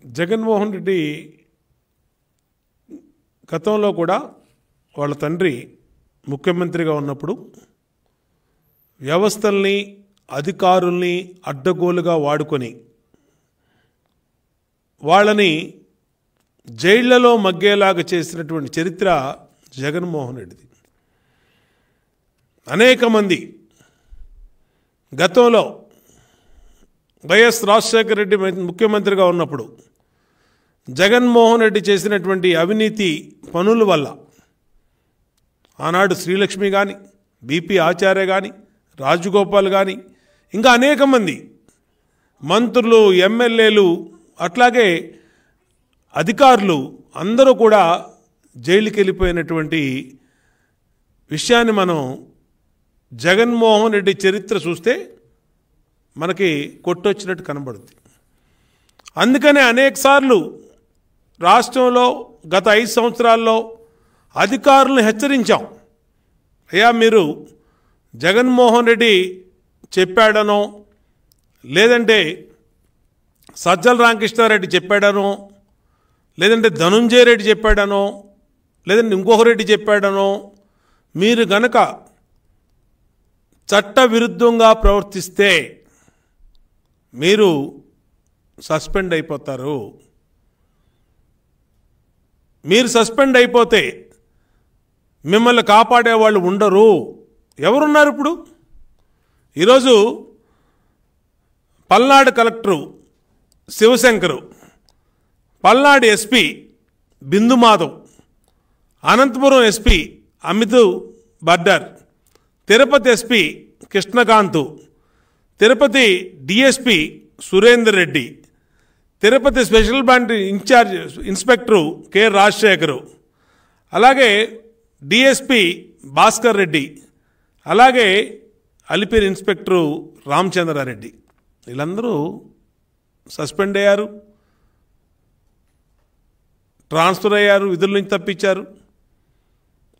జగన్మోహన్ రెడ్డి గతంలో కూడా వాళ్ళ తండ్రి ముఖ్యమంత్రిగా ఉన్నప్పుడు వ్యవస్థల్ని అధికారుల్ని అడ్డగోలుగా వాడుకొని వాళ్ళని జైళ్లలో మగ్గేలాగా చేసినటువంటి చరిత్ర జగన్మోహన్ రెడ్డిది. అనేక మంది గతంలో వైఎస్ రాజశేఖర రెడ్డి ముఖ్యమంత్రిగా ఉన్నప్పుడు జగన్మోహన్ రెడ్డి చేసినటువంటి అవినీతి పనుల వల్ల ఆనాడు శ్రీలక్ష్మి కానీ, బీపీ ఆచార్య కానీ, రాజగోపాల్ కానీ, ఇంకా అనేక మంది మంత్రులు, ఎమ్మెల్యేలు, అట్లాగే అధికారులు అందరూ కూడా జైలుకి వెళ్ళిపోయినటువంటి విషయాన్ని మనం జగన్మోహన్ రెడ్డి చరిత్ర చూస్తే మనకి కొట్టొచ్చినట్టు కనబడుతుంది. అందుకనే అనేకసార్లు రాష్ట్రంలో గత 5 సంవత్సరాల్లో అధికారులను హెచ్చరించాం. అయ్యా, మీరు జగన్మోహన్ రెడ్డి చెప్పాడనో, లేదంటే సజ్జల రామకృష్ణారెడ్డి చెప్పాడనో, లేదంటే ధనుంజయ రెడ్డి చెప్పాడనో, లేదంటే ఇంకొక రెడ్డి చెప్పాడనో, మీరు గనక చట్ట విరుద్ధంగా ప్రవర్తిస్తే మీరు సస్పెండ్ అయిపోతారు. మీరు సస్పెండ్ అయిపోతే మిమ్మల్ని కాపాడేవాళ్ళు ఉండరు. ఎవరున్నారు ఇప్పుడు? ఈరోజు Palnadu collector Shivashankar, Palnadu SP Bindu Madhav, Anantapuram SP Amit Bardar, Tirupati SP Krishnakanth, Tirupati DSP Surender Reddy, Tirupati special branch in charge inspector K Rajasekhar, అలాగే డిఎస్పీ భాస్కర్ రెడ్డి, అలాగే అలిపిరి ఇన్స్పెక్టరు రామచంద్రారెడ్డి, వీళ్ళందరూ సస్పెండ్ అయ్యారు, ట్రాన్స్ఫర్ అయ్యారు, విధుల నుంచి తప్పించారు.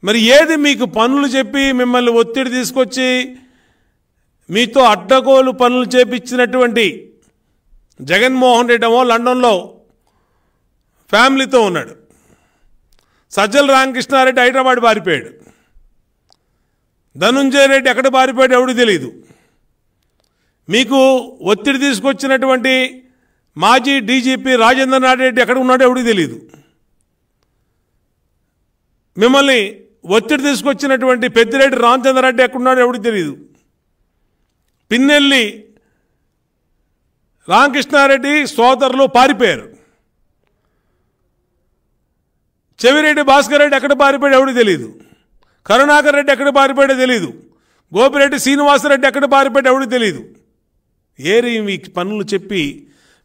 మరి ఏది మీకు పనులు చెప్పి మిమ్మల్ని ఒత్తిడి తీసుకొచ్చి మీతో అడ్డగోలు పనులు చేపించినటువంటి జగన్మోహన్ రెడ్డి ఏమో లండన్లో ఫ్యామిలీతో ఉన్నాడు. సజ్జల రామకృష్ణారెడ్డి హైదరాబాద్ పారిపోయాడు. ధనుంజయ రెడ్డి ఎక్కడ పారిపోయాడు ఎవరికి తెలియదు. మీకు ఒత్తిడి తీసుకొచ్చినటువంటి మాజీ డీజీపీ రాజేంద్రనాథ్ రెడ్డి ఎక్కడ ఉన్నాడో ఎవరికి తెలియదు. మిమ్మల్ని ఒత్తిడి తీసుకొచ్చినటువంటి పెద్దిరెడ్డి రామచంద్రారెడ్డి ఎక్కడున్నాడో ఎవరికి తెలియదు. పిన్నెల్లి రామకృష్ణారెడ్డి సోదరులు పారిపోయారు. చెవిరెడ్డి భాస్కర్ రెడ్డి ఎక్కడ పారిపోయాడు ఎవరికి తెలియదు. కరుణాకర్ రెడ్డి ఎక్కడ పారిపోయాడో తెలియదు. గోపిరెడ్డి శ్రీనివాసరెడ్డి ఎక్కడ పారిపోయాడో ఎవరికి తెలియదు. ఏరి మీ పనులు చెప్పి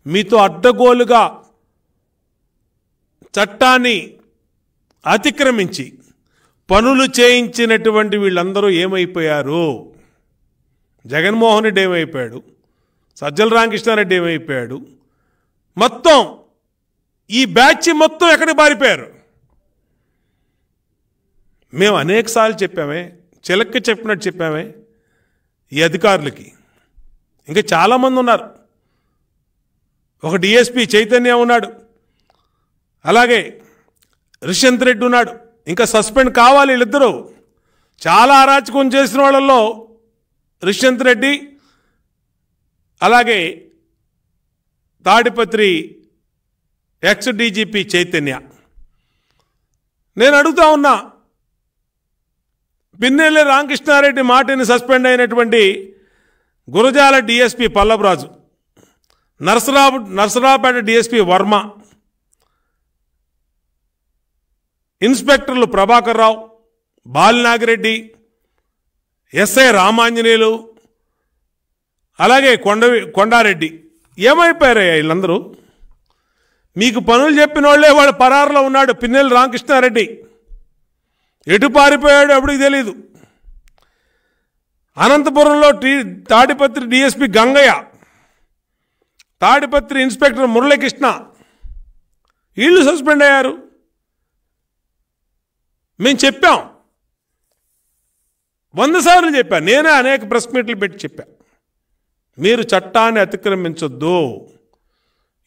మీతో అడ్డగోలుగా చట్టాన్ని అతిక్రమించి పనులు చేయించినటువంటి వీళ్ళందరూ ఏమైపోయారు? జగన్మోహన్ రెడ్డి ఏమైపోయాడు? సజ్జల రామకృష్ణారెడ్డి ఏమైపోయాడు? మొత్తం ఈ బ్యాచ్ మొత్తం ఎక్కడికి పారిపోయారు? మేము అనేకసార్లు చెప్పామే, చిలక్కి చెప్పినట్టు చెప్పామే ఈ అధికారులకి. ఇంకా చాలామంది ఉన్నారు. ఒక డిఎస్పీ చైతన్య ఉన్నాడు, అలాగే రిషంత్ రెడ్డి ఉన్నాడు. ఇంకా సస్పెండ్ కావాలి వీళ్ళిద్దరూ. చాలా అరాచకం చేసిన వాళ్ళల్లో రిషంత్ రెడ్డి, అలాగే తాడిపత్రి ఎక్స్ డీజీపీ చైతన్య. నేను అడుగుతా ఉన్నా, పిన్నెల్లి రామకృష్ణారెడ్డి మాటిని సస్పెండ్ అయినటువంటి Gurazala DSP Pallavaraju, Narasaraopet DSP Varma, ఇన్స్పెక్టర్లు Prabhakar Rao, Balinagireddy, SI Ramanjaneyulu, అలాగే కొండారెడ్డి ఏమైపోయారయ్యా వీళ్ళందరూ? మీకు పనులు చెప్పిన వాళ్ళే వాడు పరారులో ఉన్నాడు. పిన్నెల్లి రామకృష్ణారెడ్డి ఎటు పారిపోయాడు ఎవడికి తెలీదు. అనంతపురంలో తాడిపత్రి డిఎస్పీ గంగయ్య, తాడిపత్రి ఇన్స్పెక్టర్ మురళీకృష్ణ, వీళ్ళు సస్పెండ్ అయ్యారు. మేము చెప్పాం, 100 సార్లు చెప్పాను. నేనే అనేక ప్రెస్ మీట్లు పెట్టి చెప్పా, మీరు చట్టాన్ని అతిక్రమించొద్దు.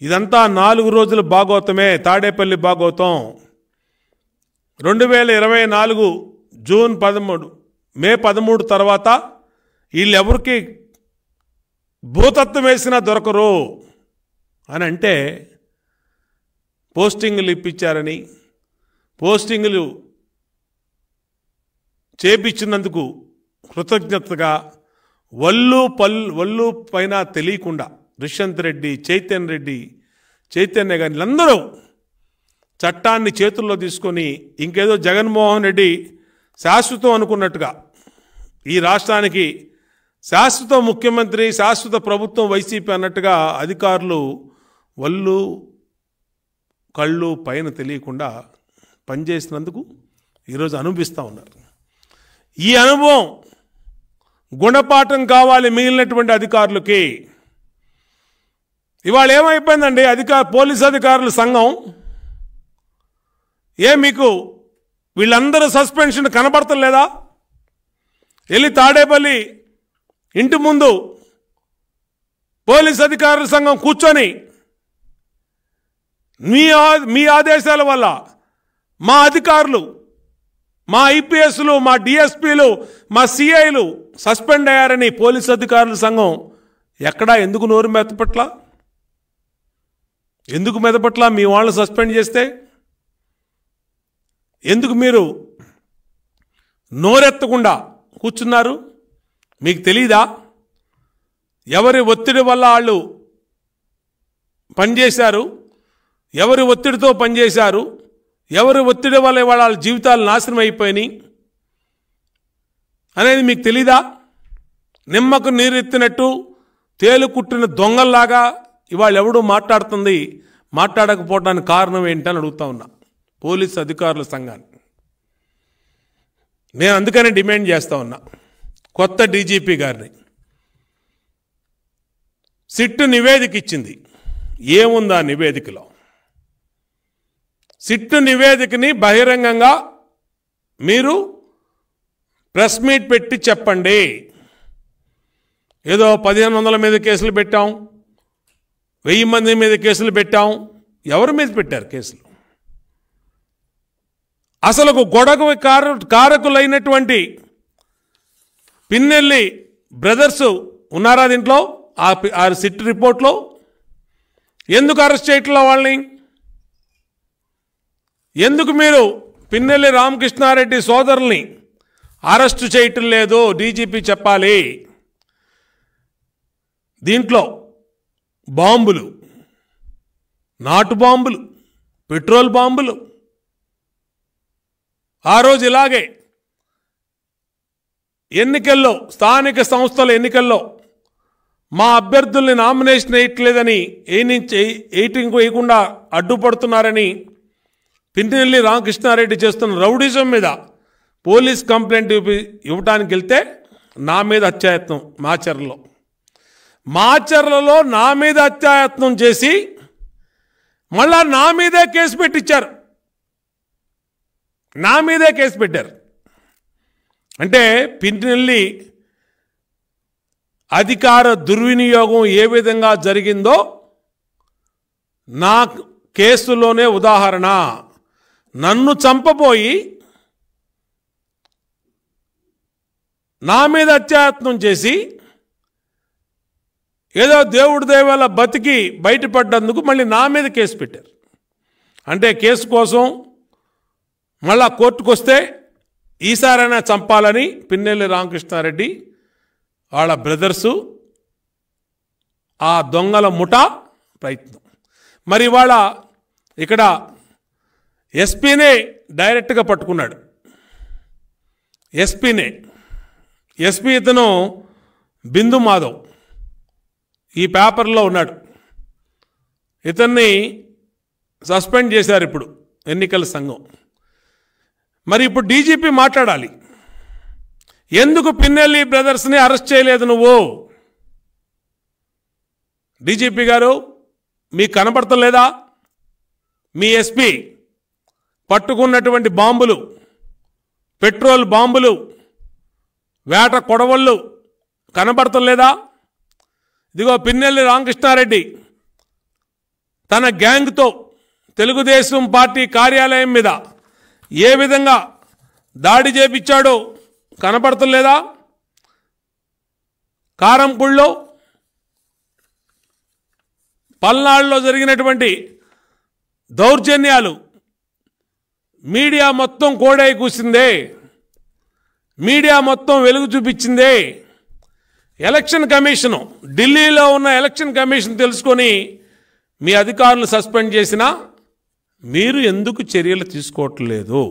ఇదంతా 4 రోజుల భాగవతమే, తాడేపల్లి భాగవతం. 2024 జూన్ 13 మే 13 తర్వాత వీళ్ళెవరికి భూతత్వం వేసినా దొరకరు అని అంటే పోస్టింగులు ఇప్పించారని, పోస్టింగులు చేపించినందుకు కృతజ్ఞతగా వల్లు పైన తెలియకుండా దుష్యంత్ రెడ్డి, చైతన్య గారి వీళ్ళందరూ చట్టాన్ని చేతుల్లో తీసుకొని ఇంకేదో జగన్మోహన్ రెడ్డి శాశ్వతం అనుకున్నట్టుగా ఈ రాష్ట్రానికి శాశ్వత ముఖ్యమంత్రి, శాశ్వత ప్రభుత్వం వైసీపీ అన్నట్టుగా అధికారులు కళ్ళు పైన తెలియకుండా పనిచేసినందుకు ఈరోజు అనుభవిస్తూ ఉన్నారు. ఈ అనుభవం గుణపాఠం కావాలి మిగిలినటువంటి అధికారులకి. ఇవాళ ఏమైపోయిందండి, పోలీస్ అధికారుల సంఘం మీకు వీళ్ళందరూ సస్పెన్షన్ కనబడతలేదా? వెళ్ళి తాడేపల్లి ఇంటి ముందు పోలీస్ అధికారుల సంఘం కూర్చొని మీ ఆదేశాల వల్ల మా అధికారులు, మా ఐపీఎస్లు, మా డిఎస్పీలు, మా సిఐలు సస్పెండ్ అయ్యారని పోలీస్ అధికారుల సంఘం ఎందుకు నోరు మెదపట్ల? ఎందుకు మెదపట్ల? మీ వాళ్ళని సస్పెండ్ చేస్తే ఎందుకు మీరు నోరెత్తకుండా కూర్చున్నారు? మీకు తెలీదా ఎవరి ఒత్తిడి వల్ల వాళ్ళు పనిచేశారు, ఎవరి ఒత్తిడితో పనిచేశారు, ఎవరి ఒత్తిడి వల్ల వాళ్ళ జీవితాలు నాశనం అయిపోయినాయి అనేది మీకు తెలీదా? నిమ్మకు నీరెత్తినట్టు తేలుకుట్టిన దొంగల్లాగా ఇవాళ ఎవడు మాట్లాడకపోవడానికి కారణం ఏంటని అడుగుతా ఉన్నా పోలీస్ అధికారుల సంఘాన్ని. నేను అందుకనే డిమాండ్ చేస్తా ఉన్నా కొత్త డీజీపీ గారిని. సిట్ నివేదిక ఇచ్చింది, ఏముందా నివేదికలో? సిట్ నివేదికని బహిరంగంగా మీరు ప్రెస్ మీట్ పెట్టి చెప్పండి. ఏదో 1500 మీద కేసులు పెట్టాం, 1000 మంది మీద కేసులు పెట్టాం. ఎవరి మీద పెట్టారు కేసులు? అసలు గొడవ కారకులైనటువంటి పిన్నెల్లి బ్రదర్స్ ఉన్నారా దీంట్లో? ఆ సిట్ రిపోర్ట్లో ఎందుకు అరెస్ట్ చేయట్లా వాళ్ళని? ఎందుకు మీరు పిన్నెల్లి రామకృష్ణారెడ్డి సోదరుల్ని అరెస్టు చేయటం లేదు? డీజీపీ చెప్పాలి. దీంట్లో బాంబులు, నాటు బాంబులు, పెట్రోల్ బాంబులు. ఆ రోజు ఇలాగే ఎన్నికల్లో, స్థానిక సంస్థల ఎన్నికల్లో మా అభ్యర్థుల్ని నామినేషన్ వేయట్లేదని, వేయకుండా అడ్డుపడుతున్నారని పిన్నెల్లి రామకృష్ణారెడ్డి చేస్తున్న రౌడిజం మీద పోలీస్ కంప్లైంట్ ఇవ్వటానికి వెళ్తే నా మీద హత్యాయత్నం మాచర్లలో నా మీద హత్యాయత్నం చేసి మళ్ళా నా మీదే కేసు పెట్టించారు. నా మీదే కేసు పెట్టారు. అంటే పిన్నెల్లి అధికార దుర్వినియోగం ఏ విధంగా జరిగిందో నా కేసులోనే ఉదాహరణ. నన్ను చంపబోయి నా మీద హత్యాయత్నం చేసి ఏదో దేవుడి దయ వల్ల బతికి బయటపడ్డందుకు మళ్ళీ నా మీద కేసు పెట్టారు. అంటే కేసు కోసం మళ్ళా కోర్టుకు వస్తే ఈసారైనా చంపాలని పిన్నెల్లి రామకృష్ణారెడ్డి వాళ్ళ బ్రదర్సు, ఆ దొంగల ముఠా ప్రయత్నం. మరి ఇవాళ ఇక్కడ ఎస్పీనే డైరెక్ట్గా పట్టుకున్నాడు. ఎస్పీ ఇతను బిందు మాధవ్ ఈ పేపర్లో ఉన్నాడు. ఇతన్ని సస్పెండ్ చేశారు ఇప్పుడు ఎన్నికల సంఘం. మరి ఇప్పుడు డీజీపీ మాట్లాడాలి. ఎందుకు పిన్నెల్లి బ్రదర్స్ని అరెస్ట్ చేయలేదు నువ్వు? డీజీపీ గారు మీకు కనబడతలేదా? మీ ఎస్పీ పట్టుకున్నటువంటి బాంబులు, పెట్రోల్ బాంబులు, వేట కొడవళ్ళు కనబడతలేదా? ఇదిగో పిన్నెల్లి రామకృష్ణారెడ్డి తన గ్యాంగ్తో తెలుగుదేశం పార్టీ కార్యాలయం మీద ఏ విధంగా దాడి చేపించాడో కనపడతలేదా? కారంపూడిలో, పల్నాడులో జరిగినటువంటి దౌర్జన్యాలు మీడియా మొత్తం కోడై కూసిందే, మీడియా మొత్తం వెలుగు చూపించిందే. ఎలక్షన్ కమిషను, ఢిల్లీలో ఉన్న ఎలక్షన్ కమిషన్ తెలుసుకొని మీ అధికారులు సస్పెండ్ చేసినా మీరు ఎందుకు చర్యలు తీసుకోవట్లేదు?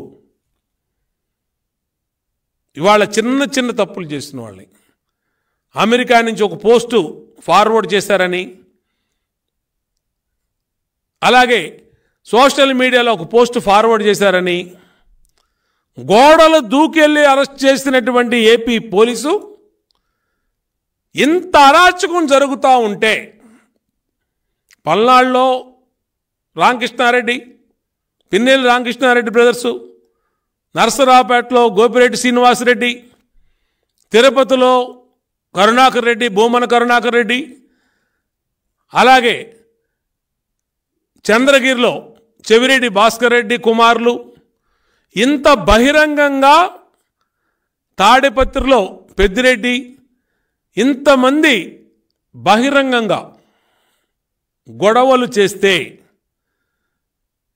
ఇవాళ చిన్న చిన్న తప్పులు చేసిన వాళ్ళని అమెరికా నుంచి ఒక పోస్టు ఫార్వర్డ్ చేశారని, అలాగే సోషల్ మీడియాలో ఒక పోస్ట్ ఫార్వర్డ్ చేశారని, గోడలు దూకెళ్ళి అరెస్ట్ చేసినటువంటి ఏపీ పోలీసు ఇంత అరాచకం జరుగుతూ ఉంటే, పల్నాడులో రామకృష్ణారెడ్డి, పిన్నెల్లి రామకృష్ణారెడ్డి బ్రదర్సు, నరసరావుపేటలో గోపిరెడ్డి శ్రీనివాసరెడ్డి, తిరుపతిలో కరుణాకర్ రెడ్డి, భూమన కరుణాకర్ రెడ్డి, అలాగే చంద్రగిరిలో చెవిరెడ్డి భాస్కర్ రెడ్డి కుమారులు, ఇంత బహిరంగంగా తాడిపత్రిలో పెద్దిరెడ్డి, ఇంతమంది బహిరంగంగా గొడవలు చేస్తే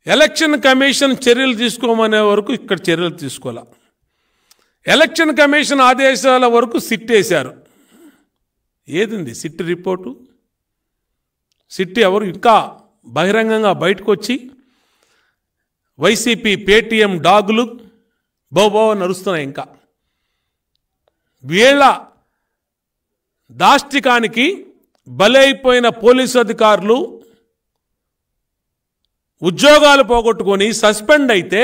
ఎలక్షన్ కమిషన్ చర్యలు తీసుకోమనే వరకు ఇక్కడ చర్యలు తీసుకోలే. ఎలక్షన్ కమిషన్ ఆదేశాల వరకు సిట్ వేశారు. ఏదింది సిట్ రిపోర్టు? సిట్ ఎవరు ఇంకా బహిరంగంగా బయటకు వచ్చి వైసీపీ పేటీఎం డాగులు బోబో నడుస్తున్నాయి. ఇంకా వీళ్ళ దాష్టికానికి బలైపోయిన పోలీసు అధికారులు ఉద్యోగాలు పోగొట్టుకొని సస్పెండ్ అయితే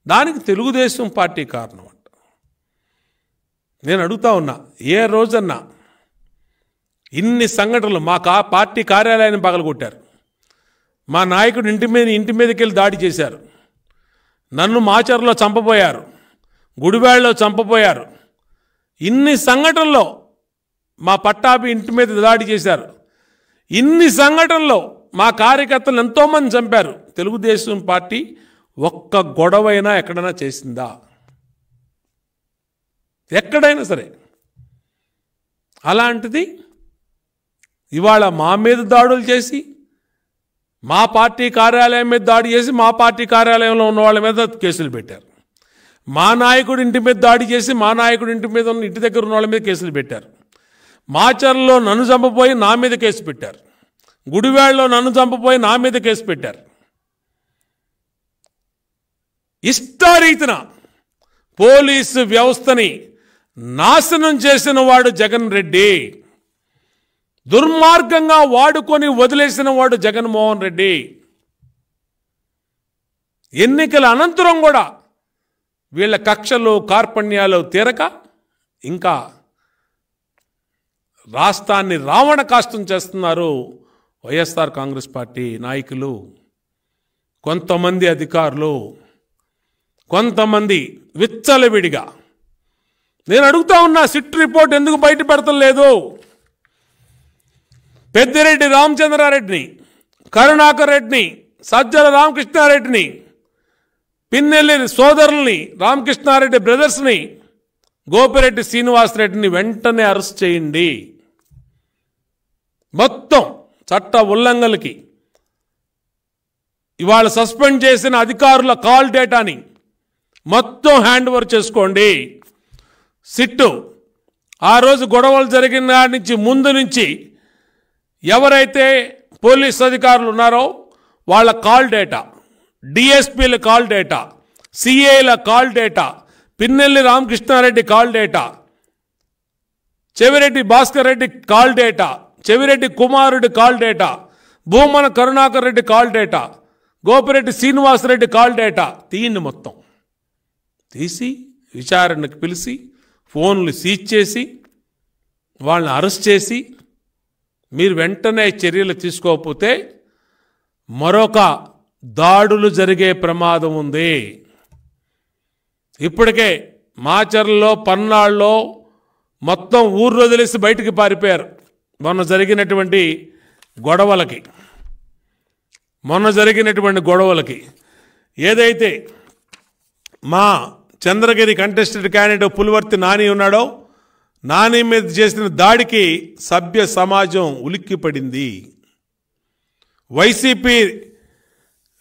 దానికి తెలుగుదేశం పార్టీ కారణం అంట. నేను అడుగుతా ఉన్నా, ఏ రోజన్నా ఇన్ని సంఘటనలు? మా పార్టీ కార్యాలయాన్ని పగలగొట్టారు, మా నాయకుడు ఇంటి మీదకి వెళ్ళి దాడి చేశారు, నన్ను మాచర్లో చంపబోయారు, గుడివాడలో చంపబోయారు. ఇన్ని సంఘటనల్లో మా పట్టాభి ఇంటి మీద దాడి చేశారు. ఇన్ని సంఘటనల్లో మా కార్యకర్తలు ఎంతోమంది చంపారు. తెలుగుదేశం పార్టీ ఒక్క గొడవైనా ఎక్కడైనా చేసిందా? ఎక్కడైనా సరే. అలాంటిది ఇవాళ మా మీద దాడులు చేసి, మా పార్టీ కార్యాలయం మీద దాడి చేసి, మా పార్టీ కార్యాలయంలో ఉన్న వాళ్ళ మీద కేసులు పెట్టారు. మా నాయకుడి ఇంటి మీద దాడి చేసి, మా నాయకుడి ఇంటి మీద ఉన్న ఇంటి దగ్గర ఉన్న వాళ్ళ మీద కేసులు పెట్టారు. మాచర్లో నన్ను చంపపోయి నా మీద కేసు పెట్టారు. గుడివాడలో నన్ను చంపపోయి నా మీద కేసు పెట్టారు. ఇష్టారీతిన పోలీసు వ్యవస్థని నాశనం చేసిన వాడు జగన్ రెడ్డి, దుర్మార్గంగా వాడుకొని వదిలేసిన వాడు జగన్మోహన్ రెడ్డి. ఎన్నికల అనంతరం కూడా వీళ్ళ కక్షలు కార్పణ్యాలు తీరక ఇంకా రాష్ట్రాన్ని రావణ కాష్టం చేస్తున్నారు వైఎస్ఆర్ కాంగ్రెస్ పార్టీ నాయకులు, కొంతమంది అధికారులు, కొంతమంది విచ్చలవిడిగా. నేను అడుగుతా ఉన్నా, సిట్ రిపోర్ట్ ఎందుకు బయట పెడతలేదు? పెద్దిరెడ్డి రామచంద్రారెడ్డిని, కరుణాకర్ రెడ్డిని, సజ్జల రామకృష్ణారెడ్డిని, పిన్నెల్లి సోదరుల్ని, రామకృష్ణారెడ్డి బ్రదర్స్ని, గోపిరెడ్డి శ్రీనివాసరెడ్డిని వెంటనే అరెస్ట్ చేయండి. మొత్తం చట్ట ఉల్లంఘనలకి ఇవాళ సస్పెండ్ చేసిన అధికారుల కాల్ డేటాని మొత్తం హ్యాండ్ ఓవర్ చేసుకోండి. సిట్టు ఆ రోజు గొడవలు జరిగిన నాటి నుంచి ముందు నుంచి ఎవరైతే పోలీస్ అధికారులు ఉన్నారో వాళ్ళ కాల్ డేటా, డిఎస్పీల కాల్ డేటా, సిఐల call data, Pinnelli Ramakrishna Reddy call data, Chevireddy Bhaskar Reddy call data, Chevireddy కుమారుడి call data, Bhumana Karunakar Reddy call data, Gopireddy Srinivasa Reddy call data తీయండి. మొత్తం తీసి విచారణకు పిలిచి ఫోన్లు సీజ్ చేసి వాళ్ళని అరెస్ట్ చేసి మీరు వెంటనే చర్యలు తీసుకోకపోతే మరొక దాడులు జరిగే ప్రమాదం ఉంది. ఇప్పటికే మాచర్లలో, పల్నాడులో మొత్తం ఊరు వదిలేసి బయటికి పారిపోయారు మొన్న జరిగినటువంటి గొడవలకి. మొన్న జరిగినటువంటి గొడవలకి ఏదైతే మా చంద్రగిరి కంటెస్టెడ్ క్యాండిడేట్ పులివర్తి నాని ఉన్నాడో, నాని మీద చేసిన దాడికి సభ్య సమాజం ఉలిక్కిపడింది. వైసీపీ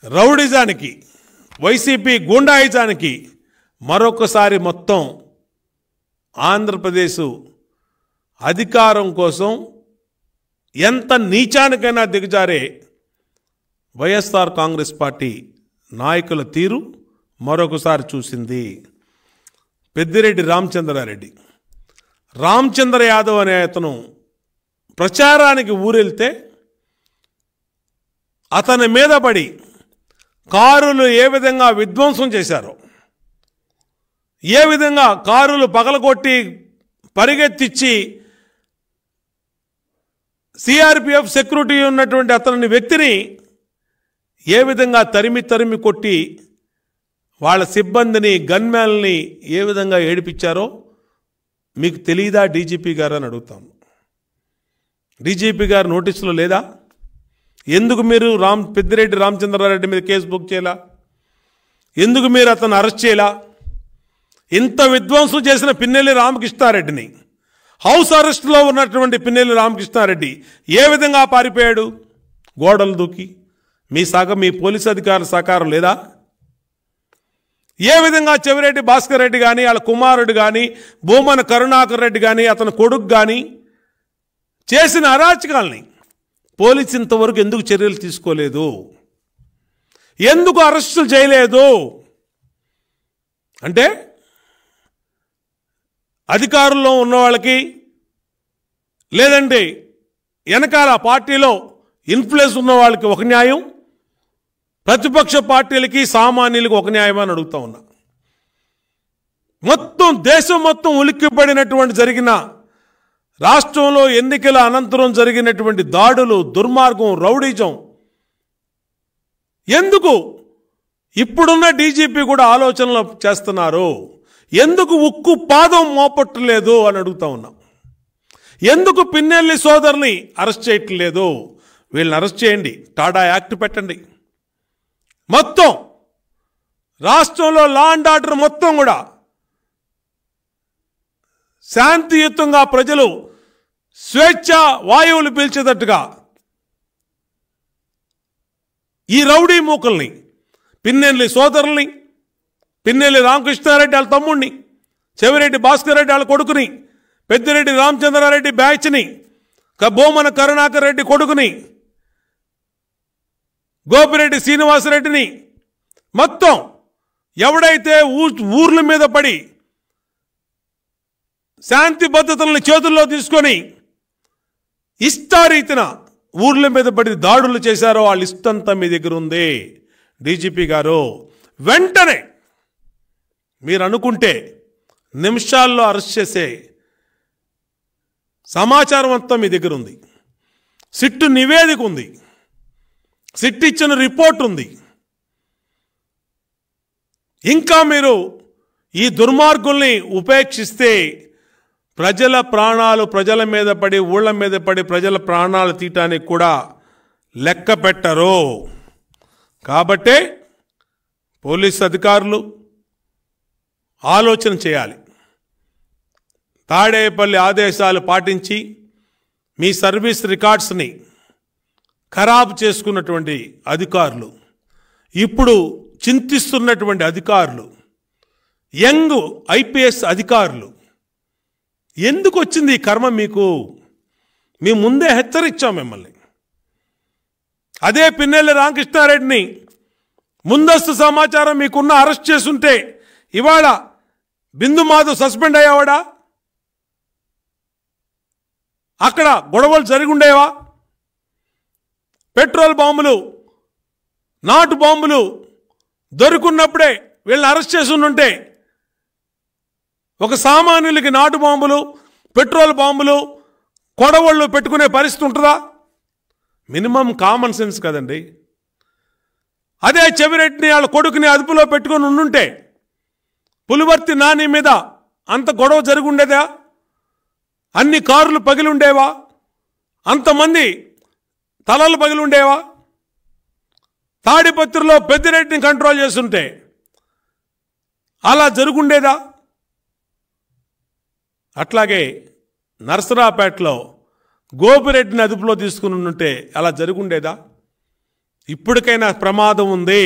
రౌడిజానికి, వైసీపీ గూండాయిజానికి మరొకసారి మొత్తం ఆంధ్రప్రదేశ్ అధికారం కోసం ఎంత నీచానికైనా దిగజారే వైఎస్ఆర్ కాంగ్రెస్ పార్టీ నాయకుల తీరు మరొకసారి చూసింది. పెద్దిరెడ్డి రామచంద్ర యాదవ్ అనే అతను ప్రచారానికి ఊరెళ్తే అతని మీద పడి కారులు ఏ విధంగా విధ్వంసం చేశారో, ఏ విధంగా కారులు పగలగొట్టి పరిగెత్తిచ్చి సిఆర్పిఎఫ్ సెక్యూరిటీ ఉన్నటువంటి అతని వ్యక్తిని ఏ విధంగా తరిమి కొట్టి వాళ్ళ సిబ్బందిని, గన్మ్యాన్ని ఏ విధంగా ఏడిపించారో మీకు తెలియదా డీజీపీ గారు అని అడుగుతాను. డీజీపీ గారు నోటీసులో లేదా? ఎందుకు మీరు పెద్దిరెడ్డి రామచంద్రారెడ్డి మీద కేసు బుక్ చేయాలా? ఎందుకు మీరు అతను అరెస్ట్ చేయాలా? ఇంత విధ్వంసం చేసిన పిన్నెల్లి రామకృష్ణారెడ్డిని, హౌస్ అరెస్ట్లో ఉన్నటువంటి పిన్నెల్లి రామకృష్ణారెడ్డి ఏ విధంగా పారిపోయాడు? గోడలు దూకి. మీ పోలీసు అధికారుల సహకారం లేదా? ఏ విధంగా చెవిరెడ్డి భాస్కర్ రెడ్డి కానీ, వాళ్ళ కుమారుడు కానీ, భూమన కరుణాకర్ రెడ్డి కానీ, అతని కొడుకు కానీ చేసిన అరాచకాలని పోలీసు ఇంతవరకు ఎందుకు చర్యలు తీసుకోలేదు? ఎందుకు అరెస్టులు చేయలేదు? అంటే అధికారుల్లో ఉన్న వాళ్ళకి, లేదంటే వెనకాల పార్టీలో ఇన్ఫ్లుయెన్స్ ఉన్న వాళ్ళకి ఒక న్యాయం, ప్రతిపక్ష పార్టీలకి సామాన్యులకి ఒక న్యాయం అని అడుగుతా ఉన్నా. మొత్తం దేశం మొత్తం ఉలిక్కిపడినటువంటి జరిగిన రాష్ట్రంలో ఎన్నికల అనంతరం జరిగినటువంటి దాడులు, దుర్మార్గం, రౌడీజం ఎందుకు ఇప్పుడున్న డీజీపీ కూడా ఆలోచనలు చేస్తున్నారు? ఎందుకు ఉక్కు పాదం మోపట్టలేదు అని అడుగుతా ఉన్నాం. ఎందుకు పిన్నెల్లి సోదరుని అరెస్ట్ చేయట్లేదు? వీళ్ళని అరెస్ట్ చేయండి, టాడా యాక్ట్ పెట్టండి. మొత్తం రాష్ట్రంలో లా అండ్ ఆర్డర్ మొత్తం కూడా శాంతియుతంగా ప్రజలు స్వేచ్ఛ వాయువులు పీల్చేటట్టుగా ఈ రౌడీ మూకల్ని, పిన్నెల్లి సోదరుల్ని, పిన్నెల్లి రామకృష్ణారెడ్డి వాళ్ళ తమ్ముడిని, చెవిరెడ్డి భాస్కర్ రెడ్డి వాళ్ళ కొడుకుని, పెద్దిరెడ్డి రామచంద్రారెడ్డి బ్యాచ్ని, భూమన కరుణాకర్ రెడ్డి కొడుకుని, గోపిరెడ్డి శ్రీనివాసరెడ్డిని, మొత్తం ఎవడైతే ఊర్ల మీద పడి శాంతి భద్రతలను చేతుల్లో తీసుకొని ఇష్టారీతిన ఊర్ల మీద పడి దాడులు చేశారో వాళ్ళ లిస్ట్ అంతా మీ దగ్గర ఉంది డీజీపీ గారు. వెంటనే మీరు అనుకుంటే నిమిషాల్లో అరెస్ట్ చేసే సమాచారం అంతా మీ దగ్గర ఉంది. సిట్టు నివేదిక ఉంది, సిట్ ఇచ్చిన రిపోర్ట్ ఉంది. ఇంకా మీరు ఈ దుర్మార్గుల్ని ఉపేక్షిస్తే ప్రజల ప్రాణాలు ప్రజల మీద పడి, ఊళ్ళ మీద పడి ప్రజల ప్రాణాలు తీయటానికి కూడా లెక్క పెట్టరు. కాబట్టే పోలీస్ అధికారులు ఆలోచన చేయాలి. తాడేపల్లి ఆదేశాలు పాటించి మీ సర్వీస్ రికార్డ్స్ని ఖరాబు చేసుకున్నటువంటి అధికారులు, ఇప్పుడు చింతిస్తున్నటువంటి అధికారులు, యంగ్ ఐపీఎస్ అధికారులు, ఎందుకు వచ్చింది ఈ కర్మ మీకు? మీ ముందే హెచ్చరించాం మిమ్మల్ని. అదే పిన్నెల్లి రామకృష్ణారెడ్డిని ముందస్తు సమాచారం మీకున్న అరెస్ట్ చేసుంటే ఇవాళ బిందు మాధవ్ సస్పెండ్ అయ్యేవాడా? అక్కడ గొడవలు జరిగి ఉండేవా? పెట్రోల్ బాంబులు, నాటు బాంబులు దొరుకున్నప్పుడే వీళ్ళని అరెస్ట్ చేసి ఉంటే ఒక సామాన్యులకి నాటు బాంబులు, పెట్రోల్ బాంబులు, కొడవళ్ళు పెట్టుకునే పరిస్థితి ఉంటుందా? మినిమం కామన్ సెన్స్ కదండి. అదే చెవిరెడ్డిని వాళ్ళ కొడుకుని అదుపులో పెట్టుకొని ఉండుంటే పులివర్తి నాని మీద అంత గొడవ జరిగి ఉండేదా? అన్ని కార్లు పగిలి ఉండేవా? అంతమంది తలలు పగిలి ఉండేవా? తాడిపత్రిలో పెద్దిరెడ్డిని కంట్రోల్ చేస్తుంటే అలా జరుగుండేదా? అట్లాగే నర్సరాపేటలో గోపిరెడ్డిని అదుపులో తీసుకుని ఉంటే అలా జరుగుండేదా? ఇప్పటికైనా ప్రమాదం ఉంది.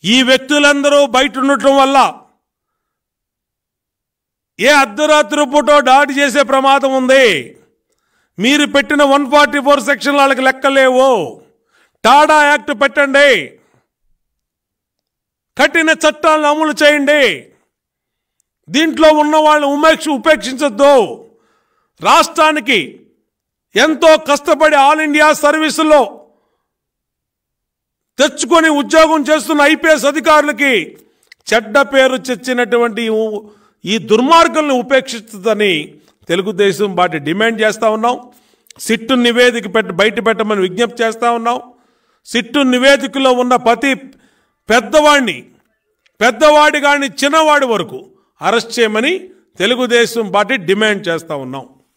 ఈ వ్యక్తులందరూ బయట ఉండటం వల్ల ఏ అర్ధరాత్రి పూట దాడి చేసే ప్రమాదం ఉంది. మీరు పెట్టిన 144 సెక్షన్ వాళ్ళకి లెక్కలేవు. టాడా యాక్ట్ పెట్టండి, కఠిన చట్టాలను అమలు చేయండి. దీంట్లో ఉన్న వాళ్ళని ఉపేక్షించొద్దు. రాష్ట్రానికి ఎంతో కష్టపడి ఆల్ ఇండియా సర్వీసులో తెచ్చుకొని ఉద్యోగం చేస్తున్న ఐపీఎస్ అధికారులకి చెడ్డ పేరు తెచ్చినటువంటి ఈ దుర్మార్గులను ఉపేక్షిస్తుందని తెలుగుదేశం పార్టీ డిమాండ్ చేస్తూ ఉన్నాం. సిట్టు నివేదిక బయట పెట్టమని విజ్ఞప్తి చేస్తూ ఉన్నాం. సిట్టు నివేదికలో ఉన్న ప్రతి పెద్దవాడి కానీ చిన్నవాడి వరకు అరెస్ట్ చేయమని తెలుగుదేశం పార్టీ డిమాండ్ చేస్తూ ఉన్నాం.